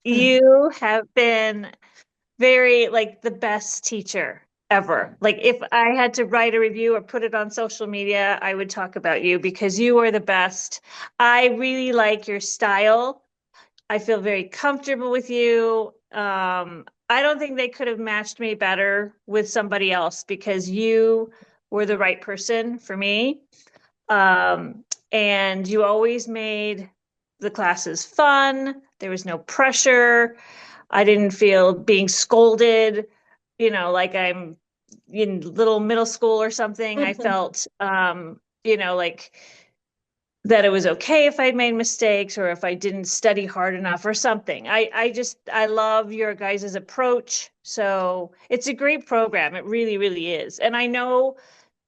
You have been very like the best teacher ever. Like if I had to write a review or put it on social media, I would talk about you because you are the best. I really like your style. I feel very comfortable with you. I don't think they could have matched me better with somebody else because you were the right person for me. Um, and you always made the classes fun. There was no pressure. I didn't feel being scolded, like I'm in little middle school or something. I felt, like that it was okay if I made mistakes or if I didn't study hard enough or something. I love your guys' approach. So it's a great program. It really, really is. And I know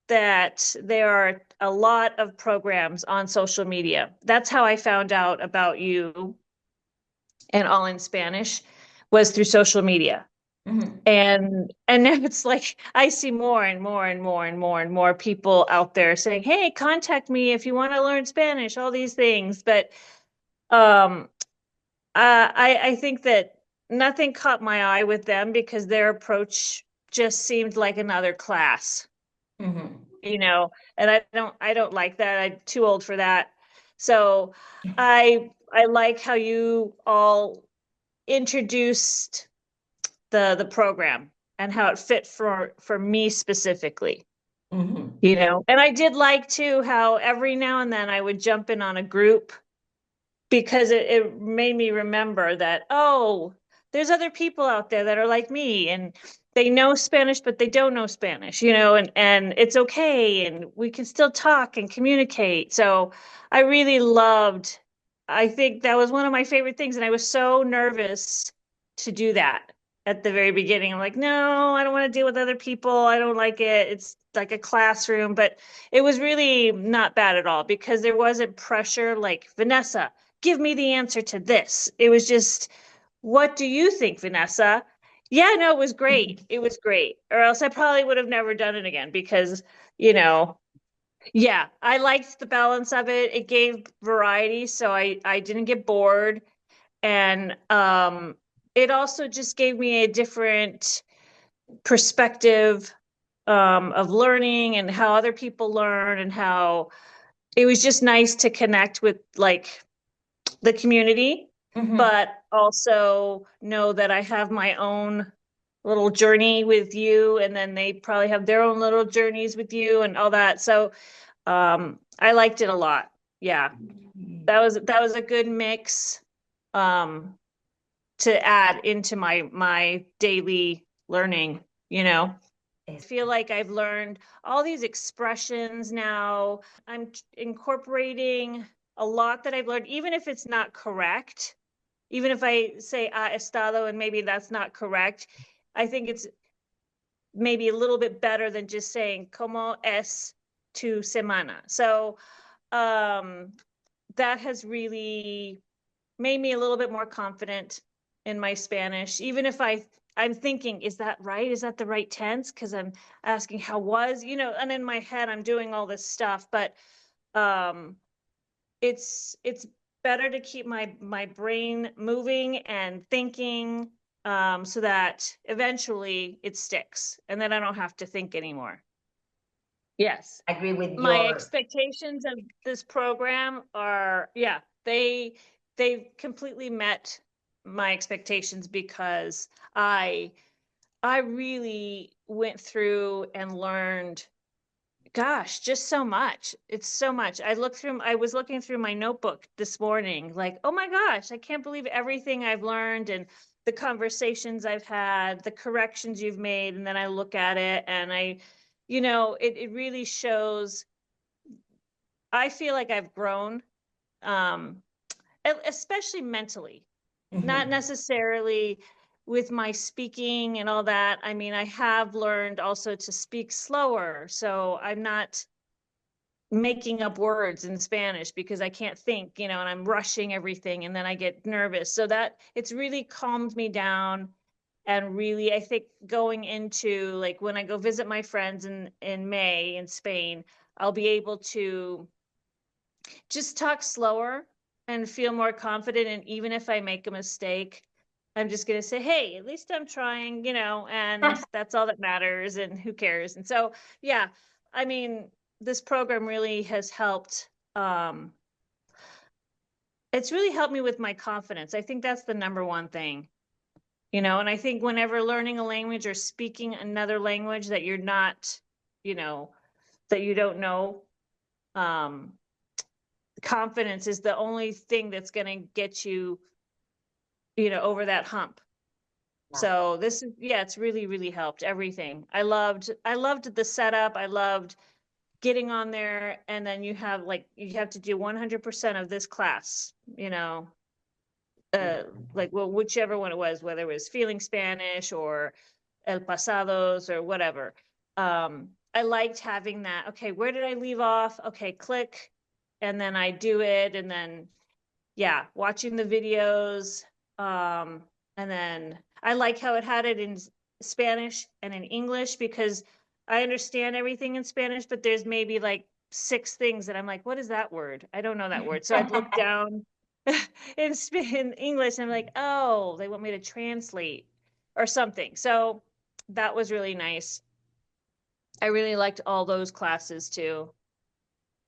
that there are a lot of programs on social media. That's how I found out about you and All in Spanish was through social media. Mhm. And now it's like I see more and more and more and more and more people out there saying, "Hey, contact me if you want to learn Spanish," all these things. But um I think that nothing caught my eye with them because their approach just seemed like another class. Mhm. And I don't like that. I'm too old for that. So I like how you all introduced the program and how it fit for me specifically. Mhm. And I did like too how every now and then I would jump in on a group because it made me remember that, oh, there's other people out there that are like me and they know Spanish, but they don't know Spanish, and it's okay and we can still talk and communicate. So I really loved, I think that was one of my favorite things. And I was so nervous to do that at the very beginning. I'm like, no, I don't want to deal with other people. I don't like it. It's like a classroom, but it was really not bad at all because there wasn't pressure like Vanessa, give me the answer to this. It was just, what do you think, Vanessa? Yeah, no, it was great. It was great. Or else I probably would have never done it again because, you know, yeah, I liked the balance of it. It gave variety, so I didn't get bored. And it also just gave me a different perspective of learning and how other people learn and how it was just nice to connect with like the community, Mhm. but also know that I have my own little journey with you, and then they probably have their own little journeys with you and all that. So I liked it a lot. Yeah, that was a good mix um, to add into my daily learning. I Es- feel like I've learned all these expressions now. I'm incorporating a lot that I've learned, even if it's not correct. Even if I say ha estado and maybe that's not correct, I think it's maybe a little bit better than just saying como es tu semana. So um, that has really made me a little bit more confident in my Spanish, even if I'm thinking, is that right? Is that the right tense? Because I'm asking how was, and in my head I'm doing all this stuff, but um, it's better to keep my brain moving and thinking so that eventually it sticks and then I don't have to think anymore. Yes. Agree with My your. expectations of this program are, yeah, they completely met my expectations because I I really went through and learned, gosh, just so much. It's so much. I was looking through my notebook this morning, like, oh my gosh, I can't believe everything I've learned and the conversations I've had, the corrections you've made. And then I look at it and it really shows. I feel like I've grown, um, especially mentally, not Mhm. necessarily with my speaking and all that. I mean, I have learned also to speak slower. So I'm not making up words in Spanish because I can't think, and I'm rushing everything and then I get nervous. So that it's really calmed me down. And really, I think going into like when I go visit my friends in May in Spain, I'll be able to just talk slower and feel more confident. And even if I make a mistake, I'm just going to say, hey, at least I'm trying, and that's all that matters, and who cares? And so, yeah, I mean, this program really has helped. It's really helped me with my confidence. I think that's the number one thing, and I think whenever learning a language or speaking another language that you're not, that you don't know, um, confidence is the only thing that's going to get you, over that hump. So this is, yeah, it's really, really helped everything. I loved the setup. I loved getting on there, and then you have to do 100% of this class, well, whichever one it was, whether it was feeling Spanish or el pasados or whatever. I liked having that. Okay, where did I leave off? Okay, click, and then I do it, and then yeah, watching the videos. And then I like how it had it in Spanish and in English, because I understand everything in Spanish, but there's maybe like 6 things that I'm like, what is that word? I don't know that word. So I'd look down in English and I'm like, oh, they want me to translate or something. So that was really nice. I really liked all those classes too.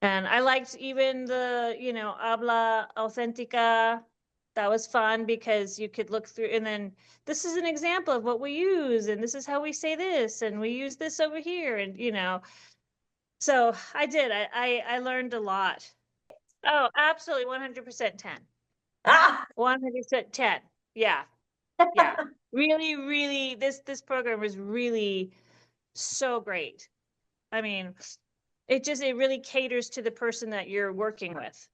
And I liked even the, habla auténtica. That was fun because you could look through, and then this is an example of what we use, and this is how we say this, and we use this over here, and So I did. I learned a lot. Oh, absolutely, 100% 10. Ah, 100% 10. Yeah, yeah. Really, really, this program was really so great. I mean, it really caters to the person that you're working with.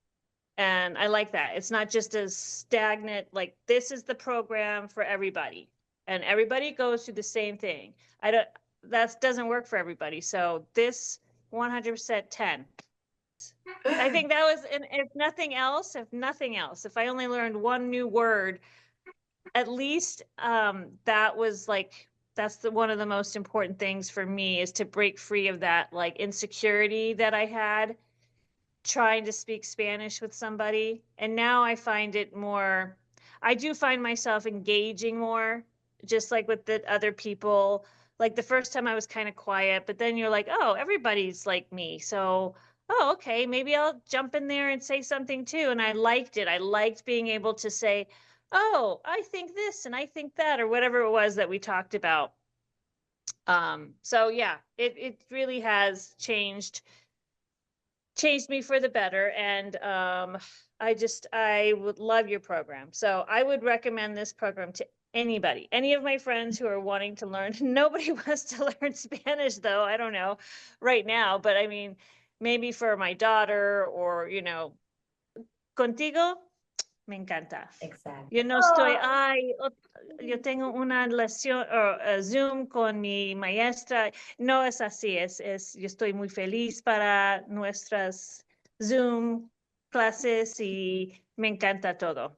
And I like that. It's not just as stagnant, like this is the program for everybody. And everybody goes through the same thing. That doesn't work for everybody. So this 100% 10. I think that was, and if nothing else, if I only learned one new word, at least that was like, that's one of the most important things for me, is to break free of that like insecurity that I had trying to speak Spanish with somebody. And now I do find myself engaging more, just like with the other people. Like the first time I was kind of quiet, but then you're like, oh, everybody's like me. So, oh, okay, maybe I'll jump in there and say something too. And I liked it. I liked being able to say, oh, I think this and I think that, or whatever it was that we talked about. So yeah, it really has changed me for the better. And I would love your program. So I would recommend this program to anybody, any of my friends who are wanting to learn. Nobody wants to learn Spanish though, I don't know right now, but I mean, maybe for my daughter, or contigo, me encanta. exactly. Yo no estoy, ay, yo tengo una lección o Zoom con mi maestra. No es así, yo estoy muy feliz para nuestras Zoom clases y me encanta todo.